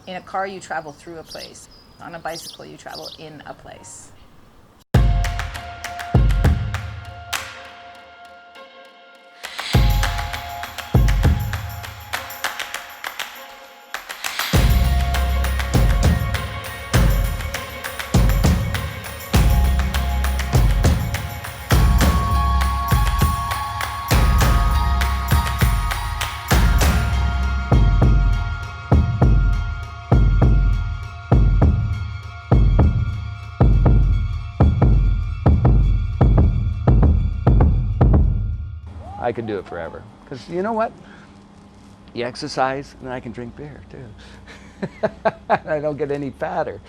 In a car, you travel through a place. On a bicycle, you travel in a place. I could do it forever. Because you know what? You exercise and I can drink beer too. I don't get any fatter.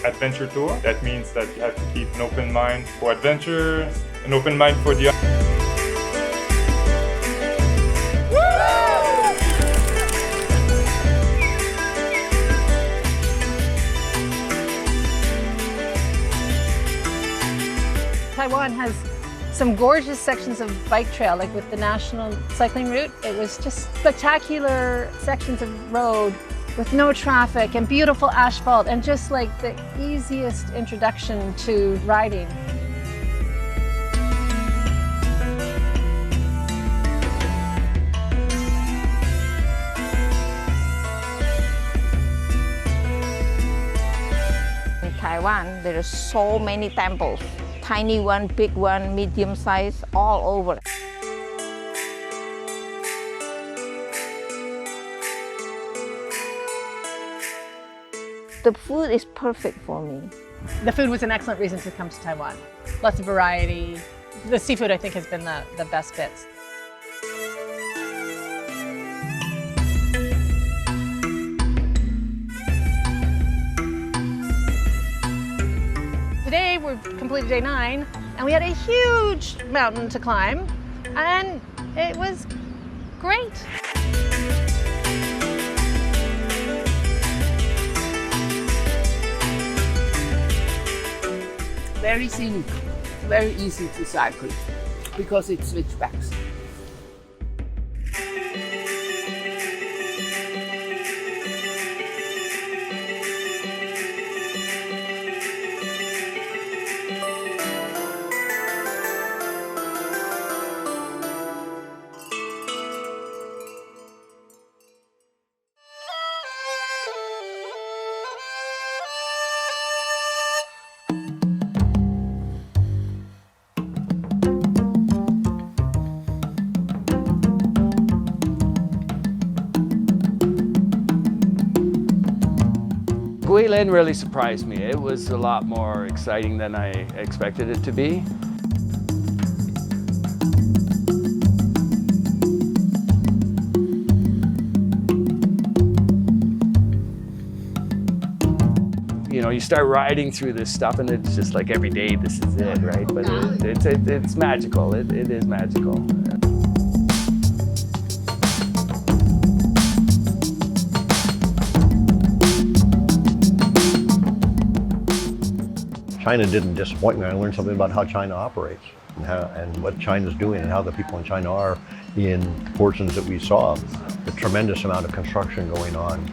Adventure tour. That means that you have to keep an open mind for adventure, an open mind for the Taiwan has some gorgeous sections of bike trail, like with the national cycling route. It was just spectacular sections of road with no traffic and beautiful asphalt and just like the easiest introduction to riding. In Taiwan, there are so many temples. Tiny one, big one, medium size, all over. The food is perfect for me. The food was an excellent reason to come to Taiwan. Lots of variety. The seafood, I think, has been the best bits. Today, we've completed day 9, and we had a huge mountain to climb, and it was great. Very scenic, very easy to cycle because it's switchbacks. Guilin really surprised me. It was a lot more exciting than I expected it to be. You know, you start riding through this stuff and it's just like every day this is it, right? But it's magical. It is magical. China didn't disappoint me. I learned something about how China operates and what China's doing and how the people in China are in portions that we saw. The tremendous amount of construction going on.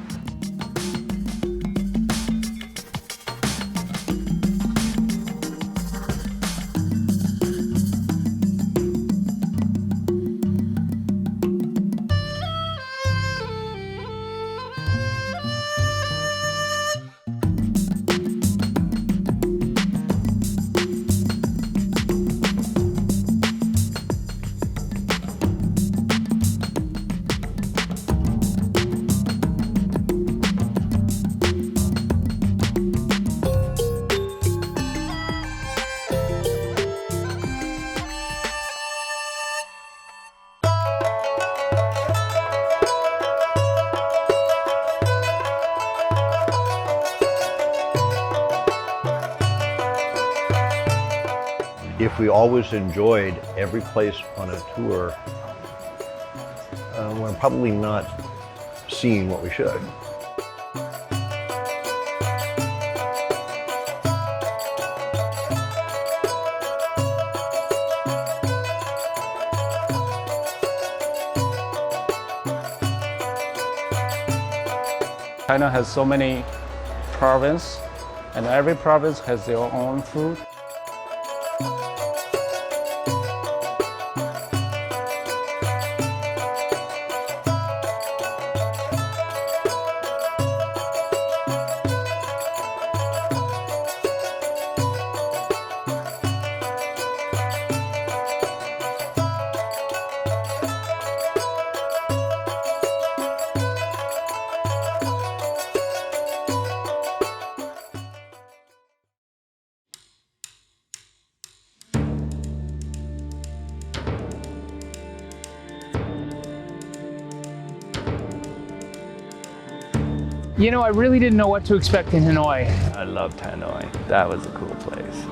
if we always enjoyed every place on a tour, we're probably not seeing what we should. China has so many provinces, and every province has their own food. You know, I really didn't know what to expect in Hanoi. I loved Hanoi. That was a cool place.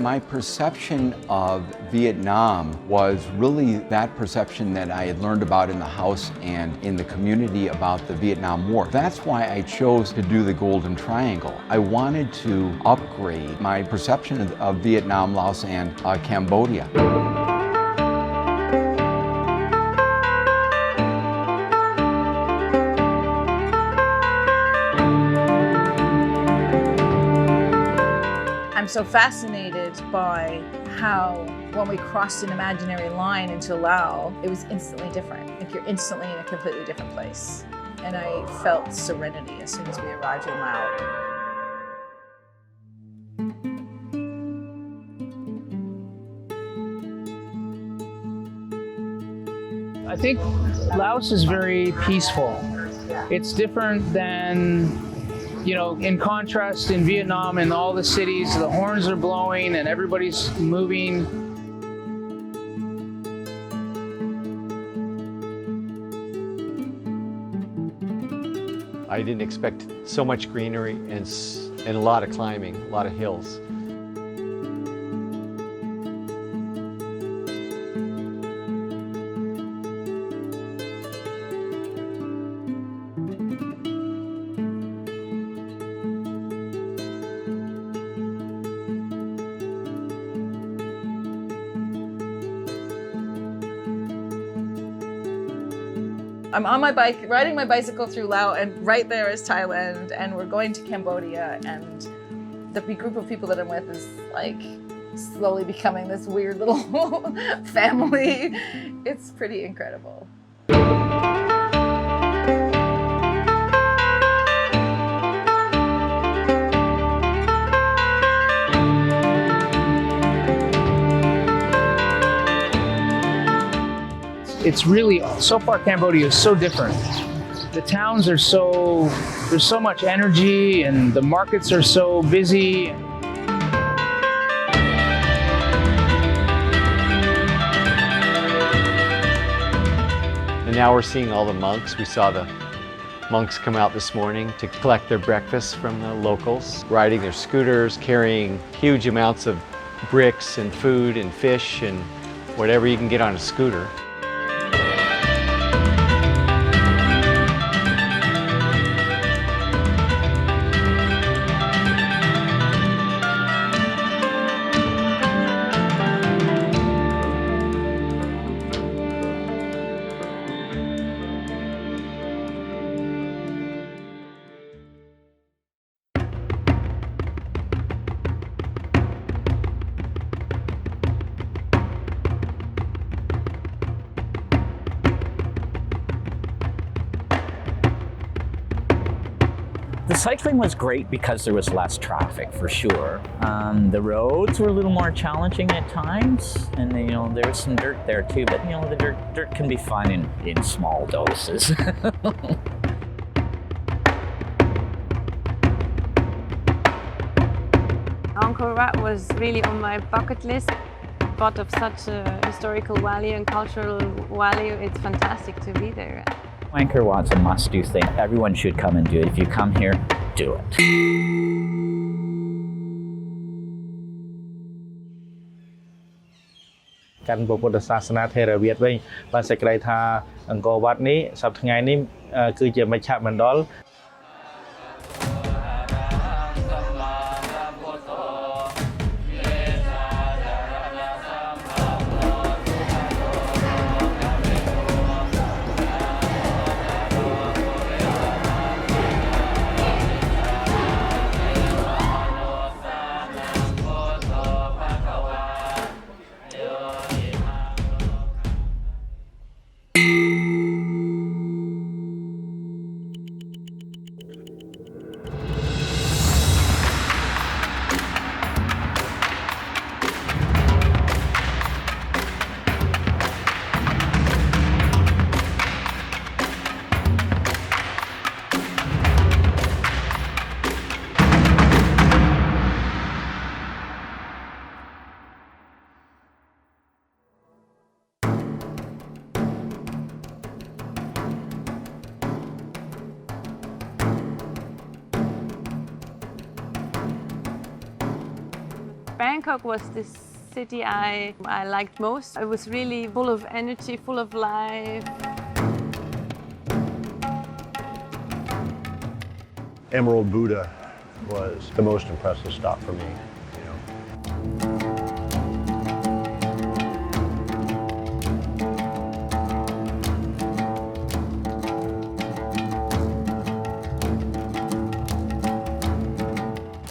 My perception of Vietnam was really that perception that I had learned about in the house and in the community about the Vietnam War. That's why I chose to do the Golden Triangle. I wanted to upgrade my perception of Vietnam, Laos, and Cambodia. I'm so fascinated by how when we crossed an imaginary line into Laos, it was instantly different. Like you're instantly in a completely different place. And I felt serenity as soon as we arrived in Laos. I think Laos is very peaceful. It's different than, you know, in contrast in Vietnam, in all the cities, the horns are blowing and everybody's moving. I didn't expect so much greenery and a lot of climbing, a lot of hills. I'm on my bike, riding my bicycle through Laos, and right there is Thailand, and we're going to Cambodia, and the group of people that I'm with is like slowly becoming this weird little family. It's pretty incredible. It's really, so far Cambodia is so different. The towns are so, there's so much energy and the markets are so busy. And now we're seeing all the monks. We saw the monks come out this morning to collect their breakfast from the locals, riding their scooters, carrying huge amounts of bricks and food and fish and whatever you can get on a scooter. The cycling was great because there was less traffic, for sure. The roads were a little more challenging at times, and you know there was some dirt there too. But you know the dirt can be fun in small doses. Angkor Wat was really on my bucket list. Part of such a historical value and cultural value, it's fantastic to be there. Angkor Wat's a must-do thing. Everyone should come and do it. If you come here, do it. កាន់ពុទ្ធសាសនាថេរវាទវិញបានសេចក្តីថាអង្គរវត្តនេះសប្តាហ៍ថ្ងៃនេះគឺជាមជ្ឈមណ្ឌល Bangkok was the city I liked most. It was really full of energy, full of life. Emerald Buddha was the most impressive stop for me.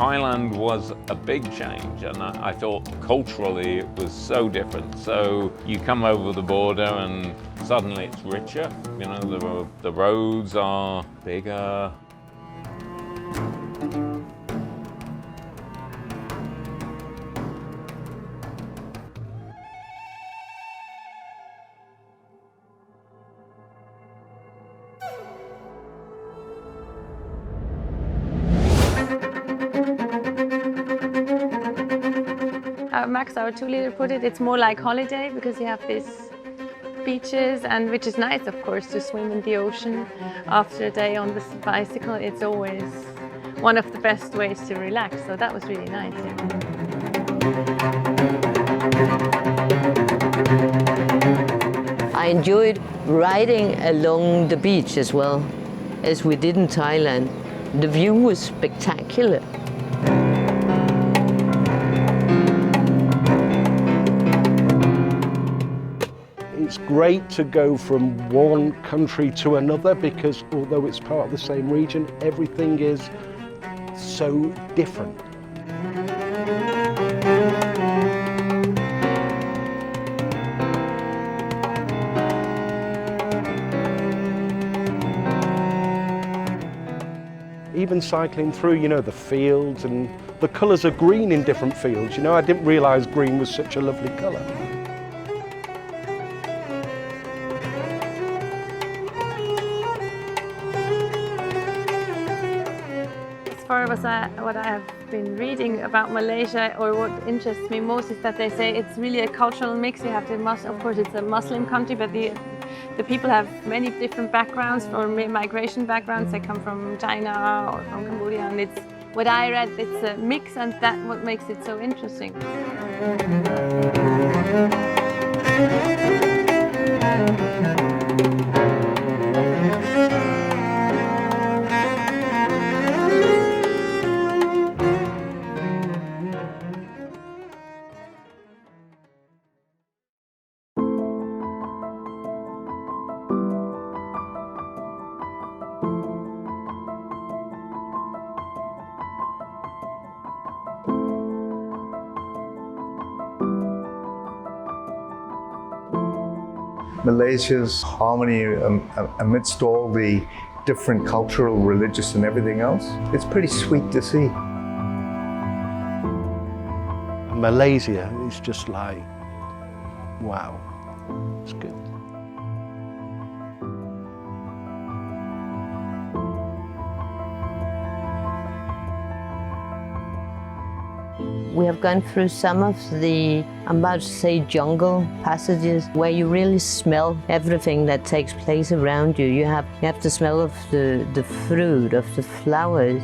Thailand was a big change, and I thought culturally it was so different. So you come over the border and suddenly it's richer. You know, the roads are bigger. Max, our 2 leader, put it, it's more like holiday because you have these beaches, and which is nice, of course, to swim in the ocean after a day on the bicycle. It's always one of the best ways to relax, so that was really nice. I enjoyed riding along the beach as well as we did in Thailand. The view was spectacular. It's great to go from one country to another because although it's part of the same region, everything is so different. Even cycling through, you know, the fields and the colours of green in different fields. You know, I didn't realise green was such a lovely colour. What I have been reading about Malaysia, or what interests me most, is that they say it's really a cultural mix. You have of course it's a Muslim country, but the people have many different backgrounds or migration backgrounds. They come from China or from Cambodia, and it's what I read. It's a mix, and that's what makes it so interesting. Malaysia's harmony amidst all the different cultural, religious and everything else, it's pretty sweet to see. Malaysia is just like, wow, it's good. We have gone through some of the, I'm about to say, jungle passages where you really smell everything that takes place around you. You have the smell of the fruit, of the flowers.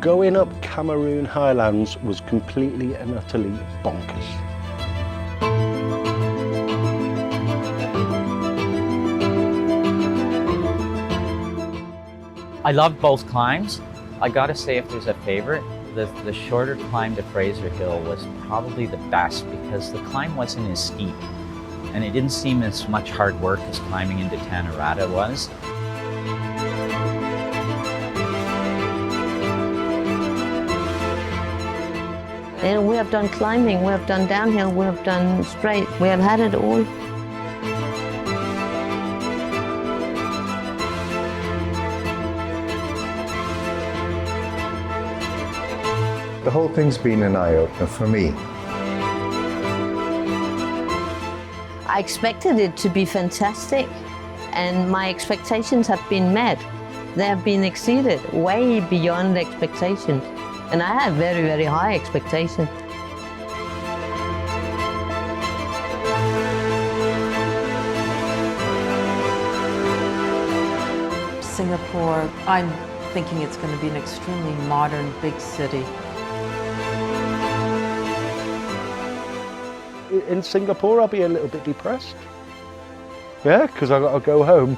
Going up Cameroon highlands was completely and utterly bonkers. I loved both climbs. I gotta say, if there's a favorite, the shorter climb to Fraser Hill was probably the best because the climb wasn't as steep and it didn't seem as much hard work as climbing into Tanorada was. And we have done climbing, we have done downhill, we have done straight, we have had it all. The whole thing's been an eye-opener for me. I expected it to be fantastic, and my expectations have been met. They have been exceeded way beyond expectations. And I have very, very high expectations. Singapore, I'm thinking it's going to be an extremely modern, big city. In Singapore, I'll be a little bit depressed. Yeah, because I've got to go home.